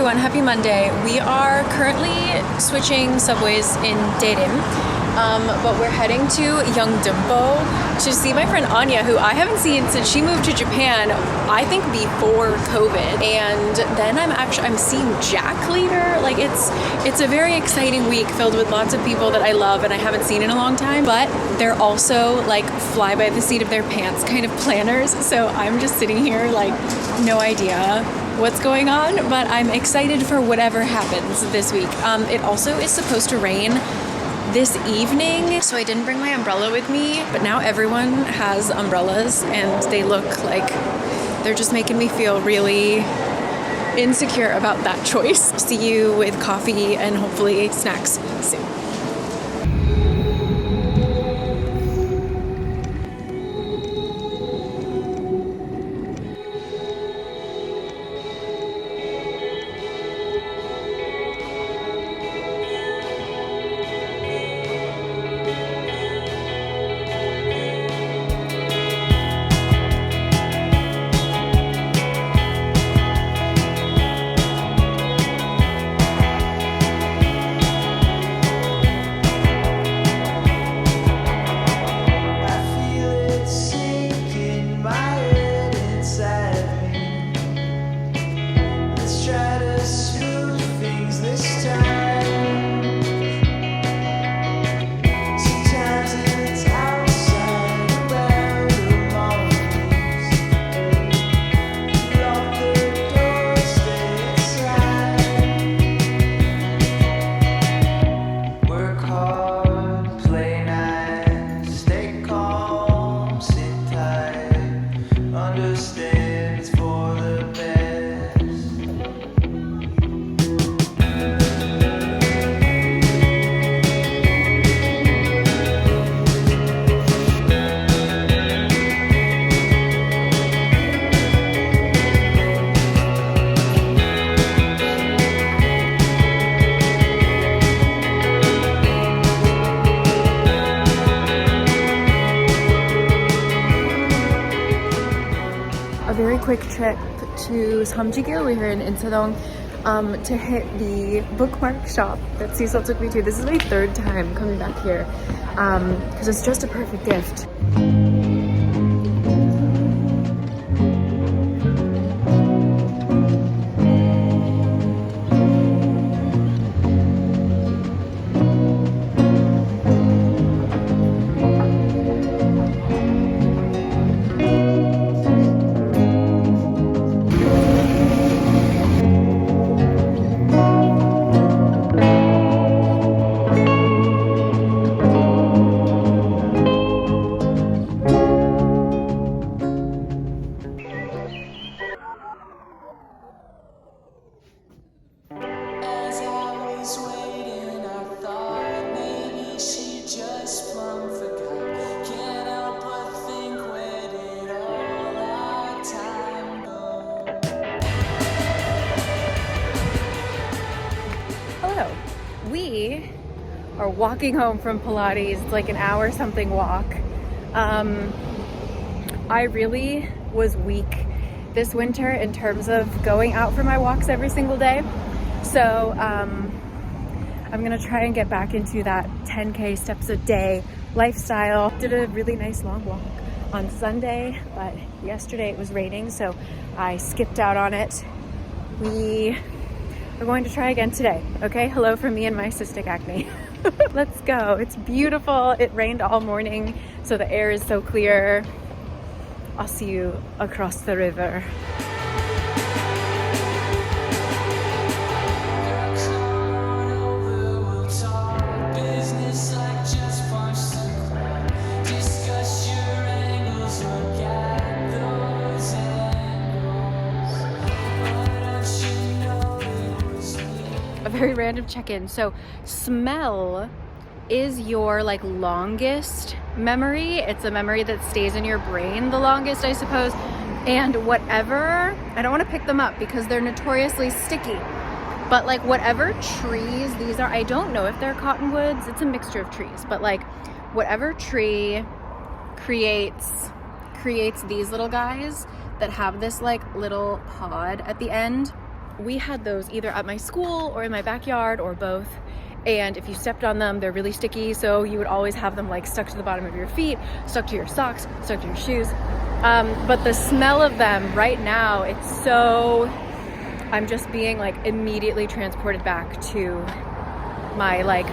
everyone, happy Monday. We are currently switching subways in Daerim, but we're heading to Gyeongju to see my friend Anya, who I haven't seen since she moved to Japan, I think before COVID. And then I'm seeing Jack later. Like it's a very exciting week filled with lots of people that I love and I haven't seen in a long time, but they're also like fly by the seat of their pants kind of planners. So I'm just sitting here like no idea what's going on, but I'm excited for whatever happens this week. It also is supposed to rain this evening, so I didn't bring my umbrella with me, but now everyone has umbrellas and they look like they're just making me feel really insecure about that choice. See you with coffee and hopefully snacks soon. A very quick trip to Samjigyo. We're here in Insadong to hit the bookmark shop that Cecil took me to. This is my third time coming back here because it's just a perfect gift. We are walking home from Pilates. It's like an hour something walk. I really was weak this winter in terms of going out for my walks every single day. So I'm gonna try and get back into that 10K steps a day lifestyle. Did a really nice long walk on Sunday, but yesterday it was raining, so I skipped out on it. We are going to try again today, okay? Hello from me and my cystic acne. Let's go. It's beautiful. It rained all morning, so the air is so clear. I'll see you across the river. Very random check-in. So smell is your like longest memory. It's a memory that stays in your brain the longest, I suppose. And whatever, I don't want to pick them up because they're notoriously sticky, but like whatever trees these are, I don't know if they're cottonwoods, it's a mixture of trees, but like whatever tree creates these little guys that have this like little pod at the end, we had those either at my school or in my backyard or both. And if you stepped on them, they're really sticky. So you would always have them like stuck to the bottom of your feet, stuck to your socks, stuck to your shoes. But the smell of them right now, it's so, I'm just being like immediately transported back to my like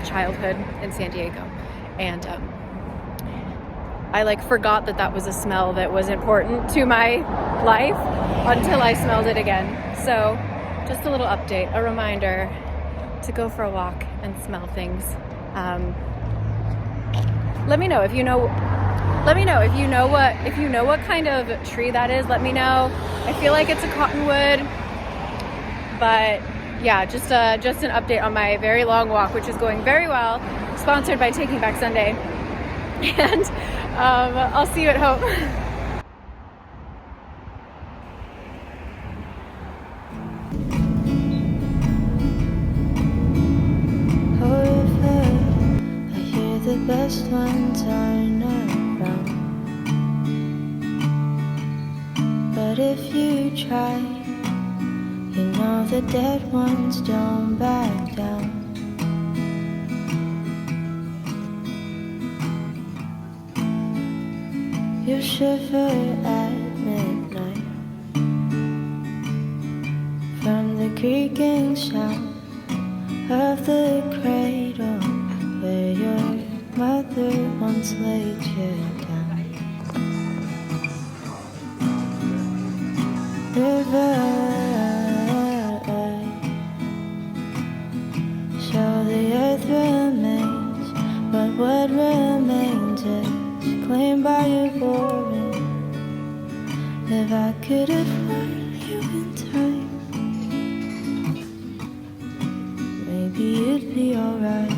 childhood in San Diego. And I like forgot that that was a smell that was important to my life until I smelled it again. So just a little update, a reminder to go for a walk and smell things. Let me know if you know. Let me know if you know what kind of tree that is. Let me know. I feel like it's a cottonwood, but yeah, just an update on my very long walk, which is going very well. Sponsored by Taking Back Sunday, and I'll see you at home. The best ones aren't around, but if you try, you know the dead ones don't back down. You shiver at midnight from the creaking sound of the cradle where your mother once laid you down. River, so the earth remains, but what remains is claimed by your boring. If I could have warned you in time, maybe you'd be alright.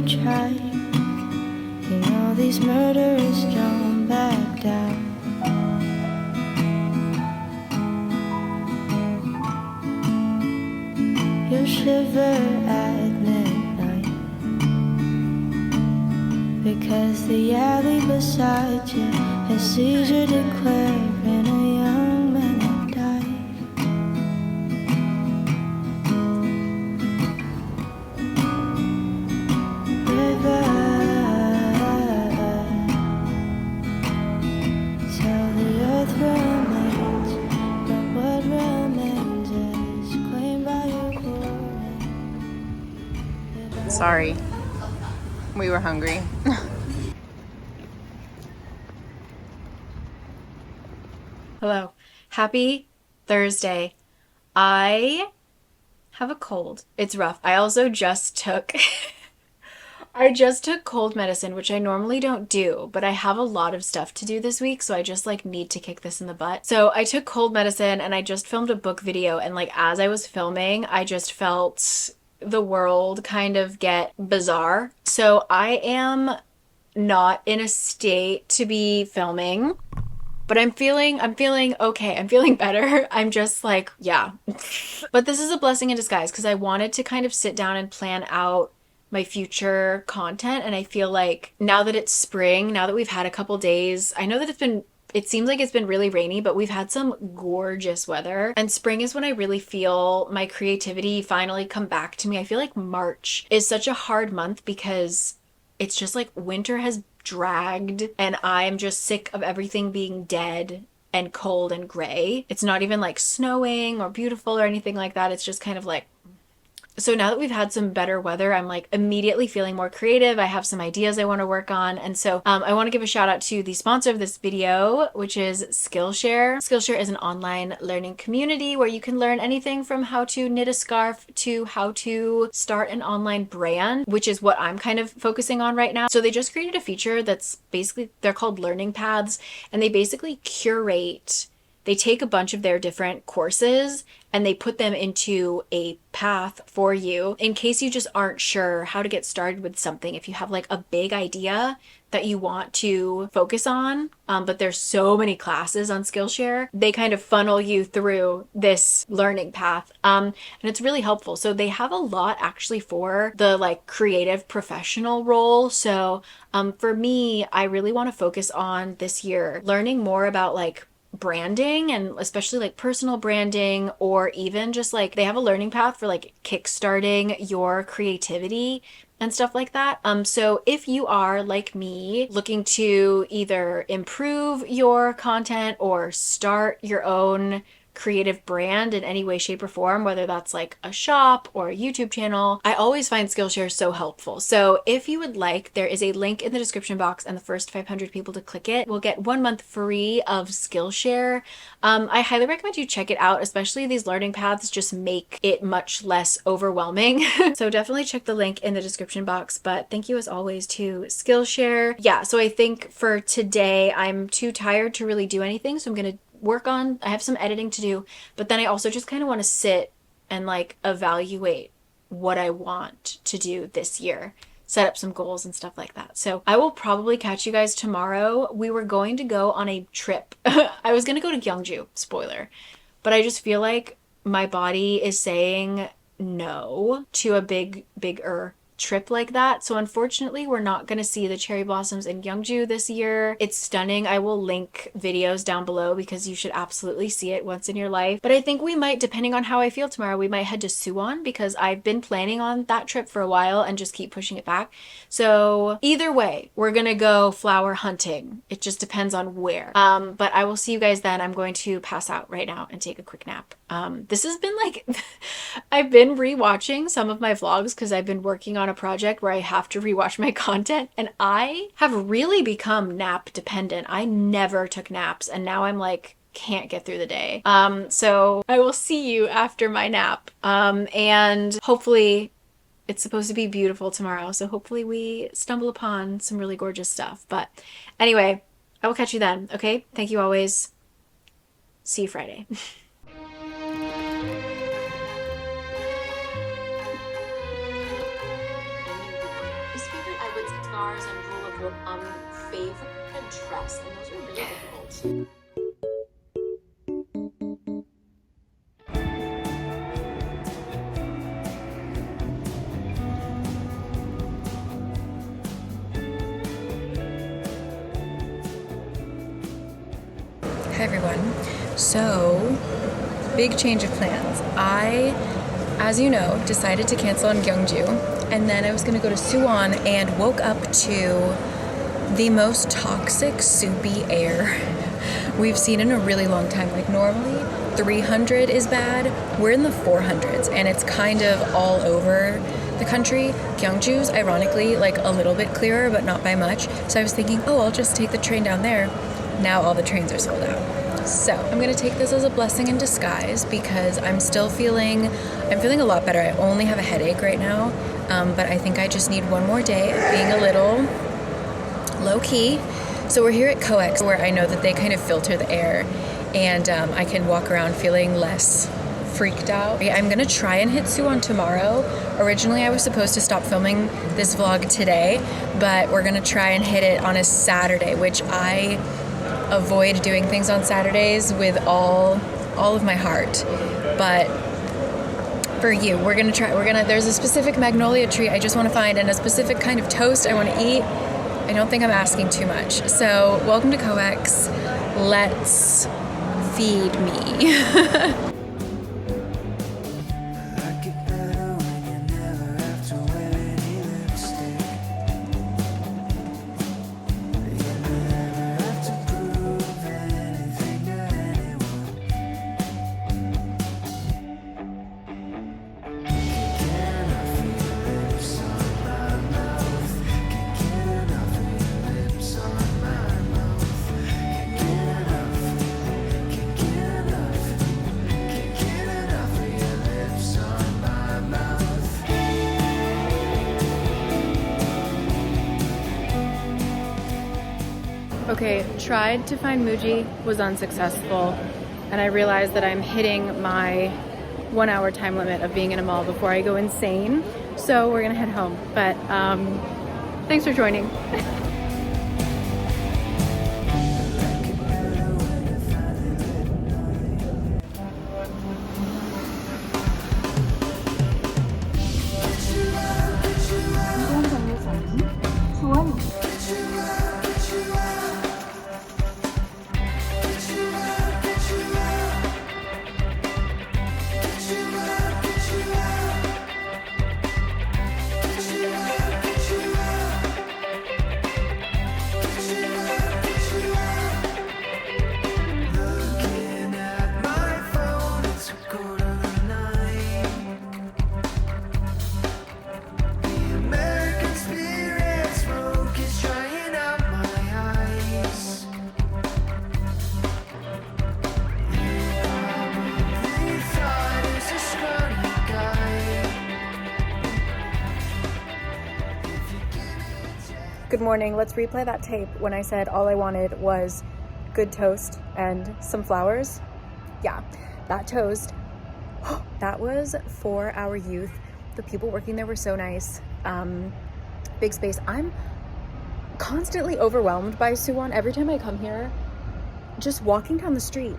Try, you know these murderers don't back down. You shiver at midnight because the alley beside you has seizure declaring a young man had died. Sorry, we were hungry. Hello, happy Thursday. I have a cold. It's rough. I also just took cold medicine, which I normally don't do, but I have a lot of stuff to do this week, so I just like need to kick this in the butt. So I took cold medicine and I just filmed a book video, and like as I was filming, I just felt the world kind of get bizarre. So I am not in a state to be filming, but I'm feeling okay. I'm feeling better. I'm just like, yeah. But this is a blessing in disguise because I wanted to kind of sit down and plan out my future content. And I feel like now that it's spring, now that we've had a couple days, I know that it seems like it's been really rainy, but we've had some gorgeous weather. And spring is when I really feel my creativity finally come back to me. I feel like March is such a hard month because it's just like winter has dragged and I'm just sick of everything being dead and cold and gray. It's not even like snowing or beautiful or anything like that. It's just kind of like, so now that we've had some better weather, I'm like immediately feeling more creative. I have some ideas I want to work on. And so I want to give a shout out to the sponsor of this video, which is Skillshare. Skillshare is an online learning community where you can learn anything from how to knit a scarf to how to start an online brand, which is what I'm kind of focusing on right now. So they just created a feature that's basically, they're called learning paths, and they basically curate they take a bunch of their different courses and they put them into a path for you in case you just aren't sure how to get started with something. If you have like a big idea that you want to focus on, but there's so many classes on Skillshare, they kind of funnel you through this learning path. And it's really helpful. So they have a lot actually for the like creative professional role. So for me, I really want to focus on this year learning more about like branding, and especially like personal branding, or even just like they have a learning path for like kickstarting your creativity and stuff like that. So if you are like me looking to either improve your content or start your own creative brand in any way, shape, or form, whether that's like a shop or a YouTube channel, I always find Skillshare so helpful. So if you would like, there is a link in the description box, and the first 500 people to click it will get 1 month free of Skillshare. I highly recommend you check it out, especially these learning paths just make it much less overwhelming. So definitely check the link in the description box. But thank you as always to Skillshare. Yeah, so I think for today, I'm too tired to really do anything. So I'm going to I have some editing to do, but then I also just kind of want to sit and like evaluate what I want to do this year, set up some goals and stuff like that. So I will probably catch you guys tomorrow. We were going to go on a trip. I was going to go to Gyeongju, spoiler, but I just feel like my body is saying no to a bigger trip like that. So unfortunately, we're not going to see the cherry blossoms in Gyeongju this year. It's stunning. I will link videos down below because you should absolutely see it once in your life. But I think we might, depending on how I feel tomorrow, we might head to Suwon because I've been planning on that trip for a while and just keep pushing it back. So either way, we're going to go flower hunting. It just depends on where. But I will see you guys then. I'm going to pass out right now and take a quick nap. This has been like, I've been rewatching some of my vlogs because I've been working on a project where I have to rewatch my content, and I have really become nap dependent. I never took naps, and now I'm like, can't get through the day. So I will see you after my nap. And hopefully it's supposed to be beautiful tomorrow. So hopefully we stumble upon some really gorgeous stuff. But anyway, I will catch you then. Okay. Thank you always. See you Friday. Scars and rule of your favorite dress, and those are really difficult. Hi everyone. So, big change of plans. I, as you know, decided to cancel on Gyeongju. And then I was gonna go to Suwon and woke up to the most toxic soupy air we've seen in a really long time. Like normally 300 is bad. We're in the 400s and it's kind of all over the country. Gyeongju's ironically like a little bit clearer, but not by much. So I was thinking, oh, I'll just take the train down there. Now all the trains are sold out. So I'm gonna take this as a blessing in disguise because I'm feeling a lot better. I only have a headache right now. But I think I just need one more day of being a little low-key. So we're here at COEX, where I know that they kind of filter the air, and I can walk around feeling less freaked out. I'm gonna try and hit Suwon tomorrow. Originally, I was supposed to stop filming this vlog today, but we're gonna try and hit it on a Saturday, which I avoid doing things on Saturdays with all of my heart. But for you, there's a specific magnolia tree I just want to find and a specific kind of toast I want to eat. I don't think I'm asking too much. So welcome to COEX. Let's feed me. Okay, tried to find Muji, was unsuccessful. and I realize that I'm hitting my 1 hour time limit of being in a mall before I go insane. So we're gonna head home. But thanks for joining. Good morning. Let's replay that tape when I said all I wanted was good toast and some flowers. Yeah, that toast, that was for our youth. The people working there were so nice. Big space. I'm constantly overwhelmed by Suwon. Every time I come here, just walking down the street,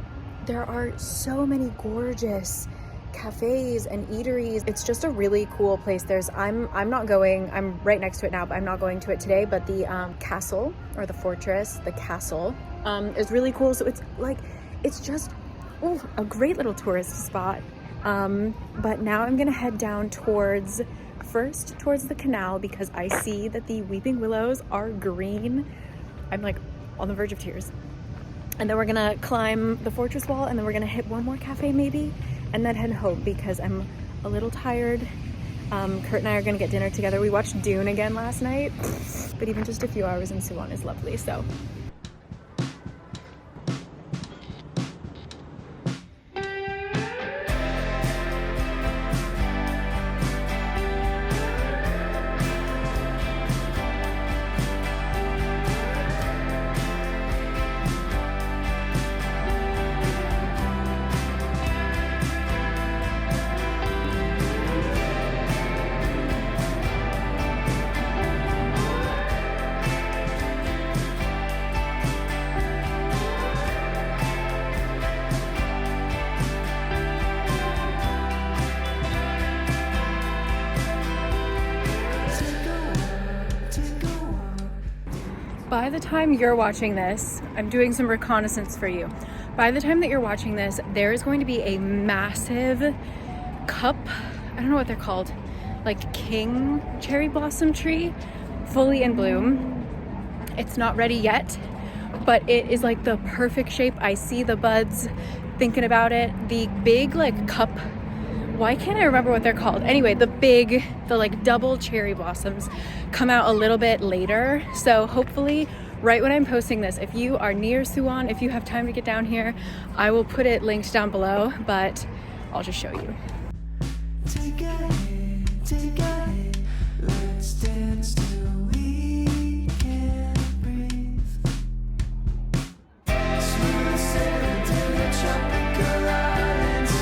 there are so many gorgeous cafes and eateries. It's just a really cool place. I'm not going, I'm right next to it now, but I'm not going to it today, but the castle or the fortress, the castle is really cool. So it's just a great little tourist spot. But now I'm gonna head down towards the canal because I see that the weeping willows are green. I'm like on the verge of tears. And then we're gonna climb the fortress wall, and then we're gonna hit one more cafe maybe, and then head home because I'm a little tired. Kurt and I are gonna get dinner together. We watched Dune again last night, but even just a few hours in Suwon is lovely, so. By the time you're watching this, I'm doing some reconnaissance for you. By the time that you're watching this, there is going to be a massive cup, I don't know what they're called, like king cherry blossom tree, fully in bloom. It's not ready yet, but it is like the perfect shape. I see the buds, thinking about it. The big like cup, why can't I remember what they're called? Anyway, the like double cherry blossoms come out a little bit later. So hopefully right when I'm posting this, if you are near Suwon, if you have time to get down here, I will put it linked down below, but I'll just show you. Take a hit, let's dance till we can't breathe. Smooth sailing to the tropical islands,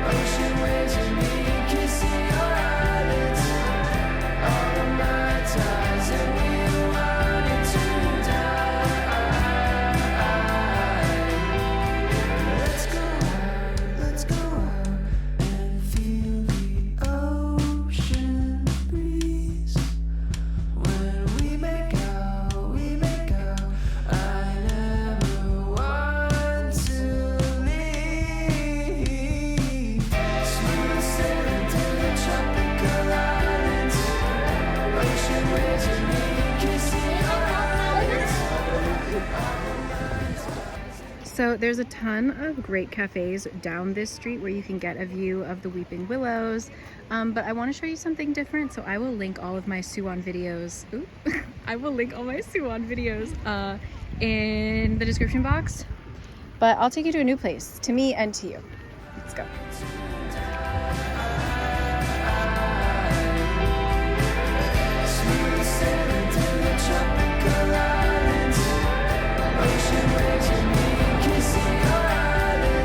ocean waves and me kissing your eyelids. All of my ties and we wanted to die. Let's go out and feel the ocean breeze. When we make out, I never want to leave. Smooth sailing to the tropical islands, ocean waves and me kissing your eyelids. So there's a ton of great cafes down this street where you can get a view of the weeping willows, but I want to show you something different, so I will link all of my Suwon videos. I will link all my Suwon videos in the description box, but I'll take you to a new place, to me and to you. Let's go. Smooth sailing to the tropical islands, ocean waves and me kissing your eyelids.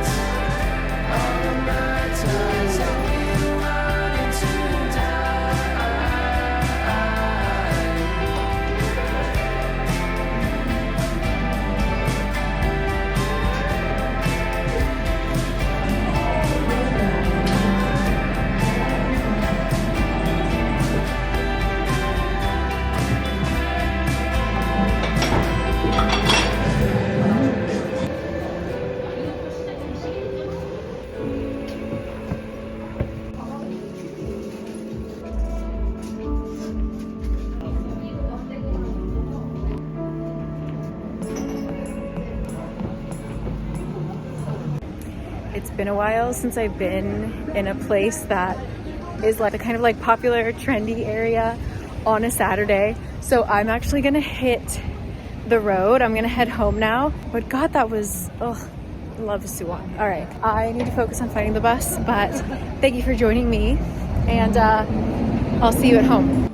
It's been a while since I've been in a place that is like a kind of like popular trendy area on a Saturday. So I'm actually gonna hit the road. I'm gonna head home now. But God, that was, oh, love suwon. All right, I need to focus on finding the bus, but thank you for joining me, and I'll see you at home.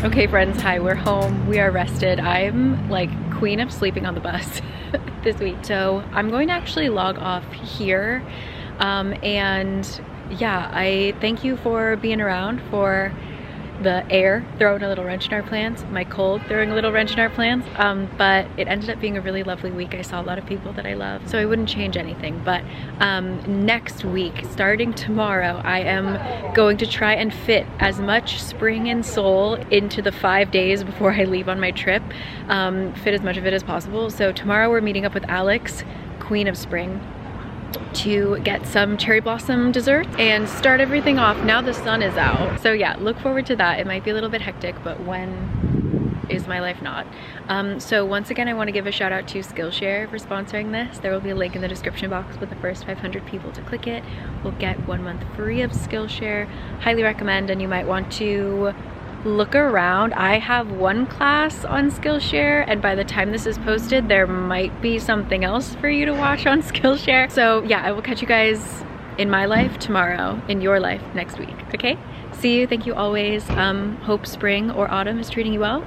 Okay friends, hi, we're home. We are rested. I'm like queen of sleeping on the bus this week. So I'm going to actually log off here. And yeah, I thank you for being around, for the air throwing a little wrench in our plans, my cold throwing a little wrench in our plans, but it ended up being a really lovely week. I saw a lot of people that I love, so I wouldn't change anything. But next week, starting tomorrow, I am going to try and fit as much spring in Seoul into the 5 days before I leave on my trip, fit as much of it as possible. So tomorrow we're meeting up with Alex, Queen of Spring, to get some cherry blossom dessert and start everything off now the sun is out. So yeah, look forward to that. It might be a little bit hectic, but when is my life not? So once again, I want to give a shout out to Skillshare for sponsoring this. There will be a link in the description box with the first 500 people to click it. We'll get 1 month free of Skillshare. Highly recommend, and you might want to look around. I have one class on Skillshare, and by the time this is posted, there might be something else for you to watch on Skillshare. So yeah, I will catch you guys in my life tomorrow, in your life next week, okay? See you, thank you always. Hope spring or autumn is treating you well,